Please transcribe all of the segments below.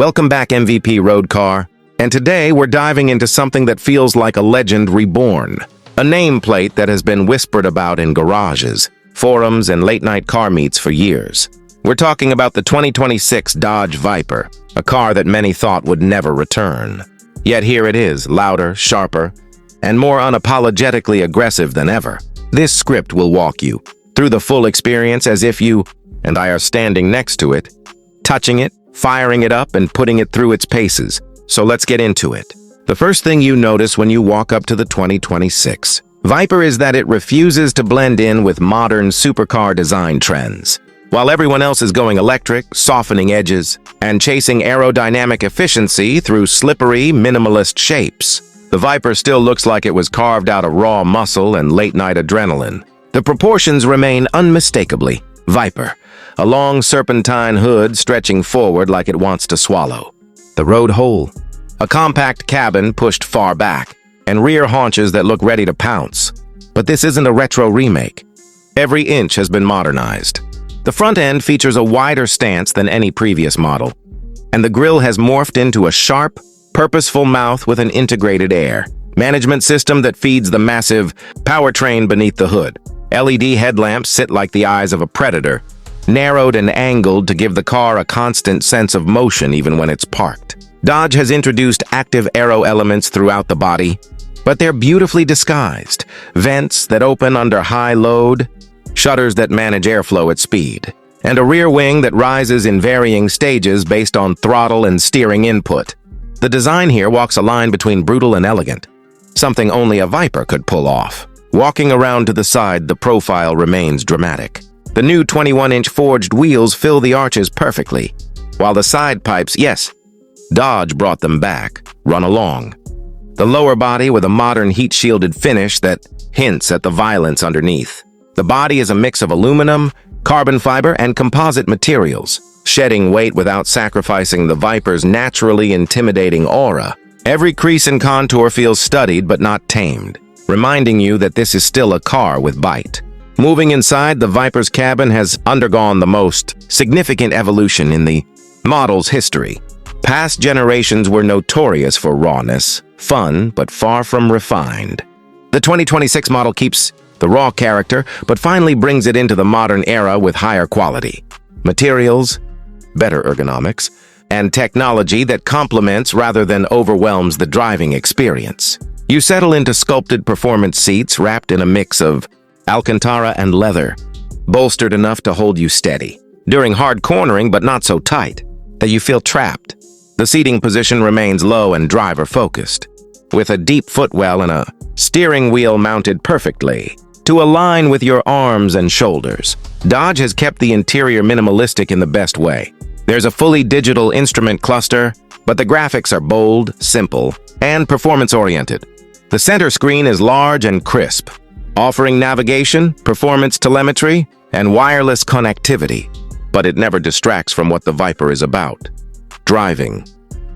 Welcome back, MVP Road Car. And today we're diving into something that feels like a legend reborn. A nameplate that has been whispered about in garages, forums, and late-night car meets for years. We're talking about the 2026 Dodge Viper, a car that many thought would never return. Yet here it is, louder, sharper, and more unapologetically aggressive than ever. This script will walk you through the full experience as if you and I are standing next to it, touching it, firing it up, and putting it through its paces. So let's get into it. The first thing you notice when you walk up to the 2026 Viper is that it refuses to blend in with modern supercar design trends. While everyone else is going electric, softening edges, and chasing aerodynamic efficiency through slippery, minimalist shapes, the Viper still looks like it was carved out of raw muscle and late-night adrenaline. The proportions remain unmistakably Viper, a long serpentine hood stretching forward like it wants to swallow. The road hole, a compact cabin pushed far back, and rear haunches that look ready to pounce. But this isn't a retro remake. Every inch has been modernized. The front end features a wider stance than any previous model, and the grille has morphed into a sharp, purposeful mouth with an integrated air management system that feeds the massive powertrain beneath the hood. LED headlamps sit like the eyes of a predator, narrowed and angled to give the car a constant sense of motion even when it's parked. Dodge has introduced active aero elements throughout the body, but they're beautifully disguised. Vents that open under high load, shutters that manage airflow at speed, and a rear wing that rises in varying stages based on throttle and steering input. The design here walks a line between brutal and elegant, something only a Viper could pull off. Walking around to the side, the profile remains dramatic. The new 21-inch forged wheels fill the arches perfectly, while the side pipes, yes, Dodge brought them back, run along. The lower body with a modern heat-shielded finish that hints at the violence underneath. The body is a mix of aluminum, carbon fiber, and composite materials, shedding weight without sacrificing the Viper's naturally intimidating aura. Every crease and contour feels studied but not tamed, reminding you that this is still a car with bite. Moving inside, the Viper's cabin has undergone the most significant evolution in the model's history. Past generations were notorious for rawness, fun, but far from refined. The 2026 model keeps the raw character, but finally brings it into the modern era with higher quality materials, better ergonomics, and technology that complements rather than overwhelms the driving experience. You settle into sculpted performance seats wrapped in a mix of Alcantara and leather, bolstered enough to hold you steady during hard cornering, but not so tight that you feel trapped. The seating position remains low and driver-focused, with a deep footwell and a steering wheel mounted perfectly to align with your arms and shoulders. Dodge has kept the interior minimalistic in the best way. There's a fully digital instrument cluster, but the graphics are bold, simple, and performance-oriented. The center screen is large and crisp, offering navigation, performance telemetry, and wireless connectivity, but it never distracts from what the Viper is about: driving.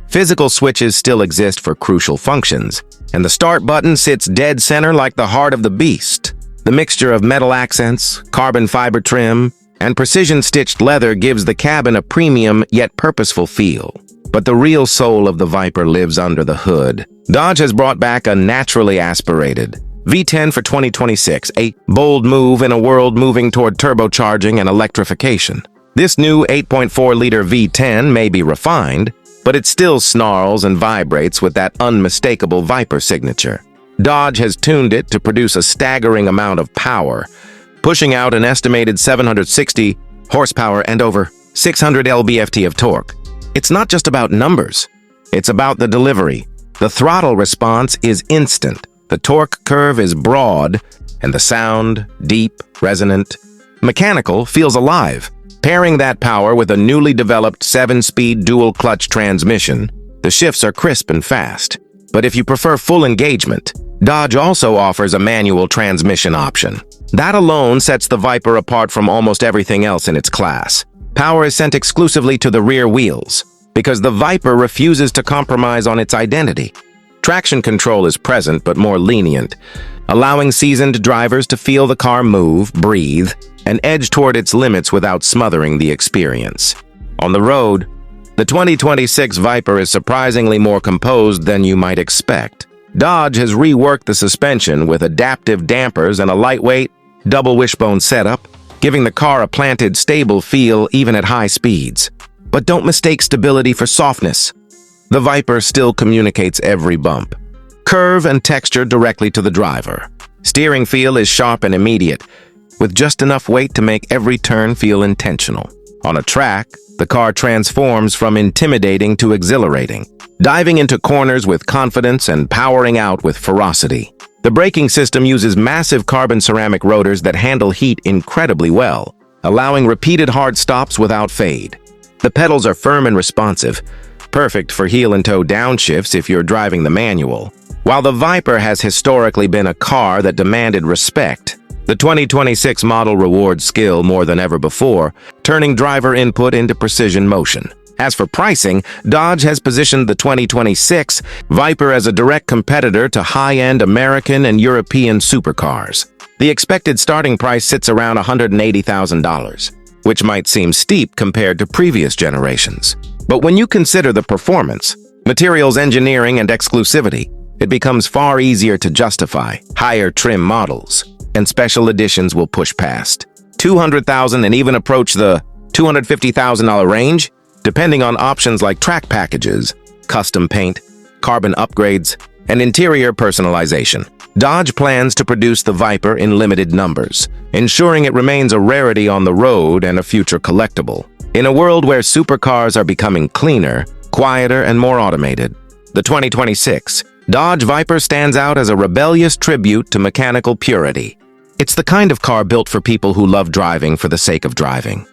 Physical switches still exist for crucial functions, and the start button sits dead center like the heart of the beast. The mixture of metal accents, carbon fiber trim, and precision-stitched leather gives the cabin a premium yet purposeful feel. But the real soul of the Viper lives under the hood. Dodge has brought back a naturally aspirated V10 for 2026, a bold move in a world moving toward turbocharging and electrification. This new 8.4-liter V10 may be refined, but it still snarls and vibrates with that unmistakable Viper signature. Dodge has tuned it to produce a staggering amount of power, pushing out an estimated 760 horsepower and over 600 lb-ft of torque. It's not just about numbers. It's about the delivery. The throttle response is instant, the torque curve is broad, and the sound, deep, resonant, mechanical, feels alive. Pairing that power with a newly developed 7-speed dual-clutch transmission, the shifts are crisp and fast. But if you prefer full engagement, Dodge also offers a manual transmission option. That alone sets the Viper apart from almost everything else in its class. Power is sent exclusively to the rear wheels, because the Viper refuses to compromise on its identity. Traction control is present but more lenient, allowing seasoned drivers to feel the car move, breathe, and edge toward its limits without smothering the experience. On the road, The 2026 Viper is surprisingly more composed than you might expect. Dodge has reworked the suspension with adaptive dampers and a lightweight, double wishbone setup, giving the car a planted, stable feel even at high speeds. But don't mistake stability for softness. The Viper still communicates every bump, curve, and texture directly to the driver. Steering feel is sharp and immediate, with just enough weight to make every turn feel intentional. On a track, the car transforms from intimidating to exhilarating, diving into corners with confidence and powering out with ferocity. The braking system uses massive carbon ceramic rotors that handle heat incredibly well, allowing repeated hard stops without fade. The pedals are firm and responsive, perfect for heel and toe downshifts if you're driving the manual. While the Viper has historically been a car that demanded respect, the 2026 model rewards skill more than ever before, turning driver input into precision motion. As for pricing, Dodge has positioned the 2026 Viper as a direct competitor to high-end American and European supercars. The expected starting price sits around $180,000, which might seem steep compared to previous generations. But when you consider the performance, materials engineering, and exclusivity, it becomes far easier to justify higher trim models, and special editions will push past $200,000 and even approach the $250,000 range, depending on options like track packages, custom paint, carbon upgrades, and interior personalization. Dodge plans to produce the Viper in limited numbers, ensuring it remains a rarity on the road and a future collectible. In a world where supercars are becoming cleaner, quieter, and more automated, the 2026 Dodge Viper stands out as a rebellious tribute to mechanical purity. It's the kind of car built for people who love driving for the sake of driving,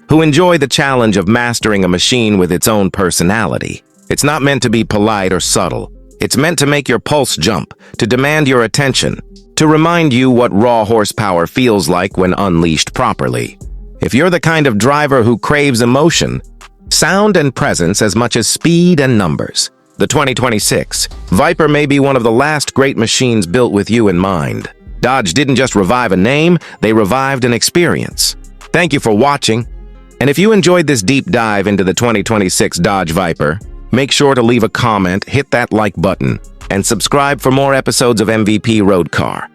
who enjoy the challenge of mastering a machine with its own personality. It's not meant to be polite or subtle. It's meant to make your pulse jump, to demand your attention, to remind you what raw horsepower feels like when unleashed properly. If you're the kind of driver who craves emotion, sound, and presence as much as speed and numbers, the 2026 Viper may be one of the last great machines built with you in mind. Dodge didn't just revive a name, they revived an experience. Thank you for watching. And if you enjoyed this deep dive into the 2026 Dodge Viper, make sure to leave a comment, hit that like button, and subscribe for more episodes of MVP Road Car.